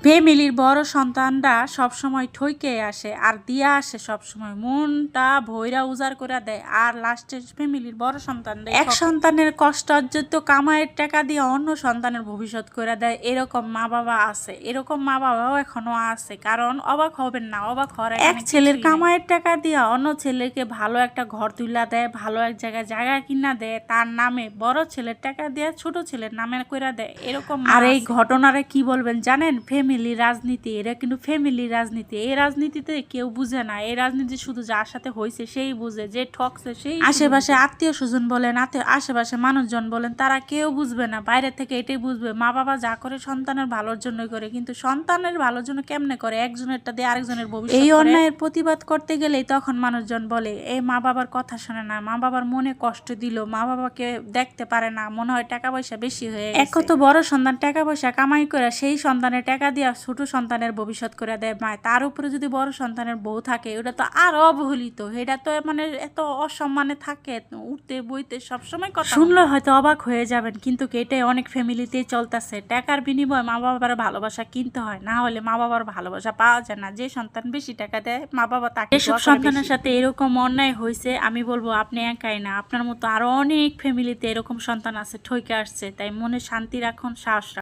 ফ্যামিলির বড় সন্তানরা সবসময় ঠইকে আসে আর দিয়া আসে সবসময় মনটা ভইরা উজাড় করে দেয় আর লাস্টে ফ্যামিলির বড় সন্তানরা এক সন্তানের কষ্ট অর্জিত কামাইয়ের টাকা দিয়ে অন্য সন্তানের ভবিষ্যৎ করে দেয়। এরকম মা বাবা আছে, এরকম মা বাবাও এখনো আছে। কারণ অবাক হবেন না, অবাক হওয়ার এক ছেলের কামাইয়ের টাকা দিয়ে অন্য ছেলেকে ভালো একটা ঘর তুইলা দেয়, ভালো এক জায়গায় জায়গা কিনা দেয়, তার নামে বড় ছেলের টাকা দিয়ে ছোট ছেলের নামে কইরা দেয় এরকম। আর এই ঘটনারে কি বলবেন জানেন? ফ্যামিলি রাজনীতি। এরা কিন্তু ফ্যামিলি রাজনীতি। এই রাজনীতিতে কেউ বুঝে না, এই রাজনীতি শুধু যার সাথে হয়েছে সেই বুঝে, যে ঠকছে সেই। আশেপাশে আত্মীয় স্বজন বলেন, আশেপাশে মানুষজন বলেন, তারা কেউ বুঝবে না, বাইরে থেকে এটাই বুঝবে মা বাবা যা করে সন্তানের ভালোর জন্যই করে। কিন্তু সন্তানের ভালোর জন্য কেমনে করে? একজনেরটা দিয়ে আরেকজনের ভবিষ্যৎ। এই অন্যায়ের প্রতিবাদ করতে গেলেই তখন মানুষজন বলে এই মা বাবার কথা শোনে না, মা বাবার মনে কষ্ট দিল, মা বাবাকে দেখতে পারে না, মনে হয় টাকা পয়সা বেশি হয়ে গেছে। এক কত বড় সন্তান টাকা পয়সা কামাই করে সেই সন্তানের টাকা দিয়ে ছোট সন্তানের ভবিষ্যৎ করে দেয় মায়। তার উপরে যদি বড় সন্তানের বউ থাকে, ওটা তো আরো অবহেলিত। এটা তো মানে এত অসম্মানে থাকে, উঠতে বইতে সবসময় কথা শুনলে হয়তো অবাক হয়ে যাবেন, কিন্তু এটাই অনেক ফ্যামিলিতেই চলতেছে। টাকার বিনিময়ে মা বাবার ভালোবাসা কিনতে হয়, না হলে মা বাবার ভালোবাসা পাওয়া যায় না। যে সন্তান বেশি টাকা দেয় মা বাবা তাকে। এসব সন্তানের সাথে এরকম অন্যায় হয়েছে, আমি বলবো আপনি একাই না, আপনার মতো আরো অনেক ফ্যামিলিতে এরকম সন্তান আছে ঠইকে আসছে। তাই মনে শান্তি রাখুন, সাহস রাখুন।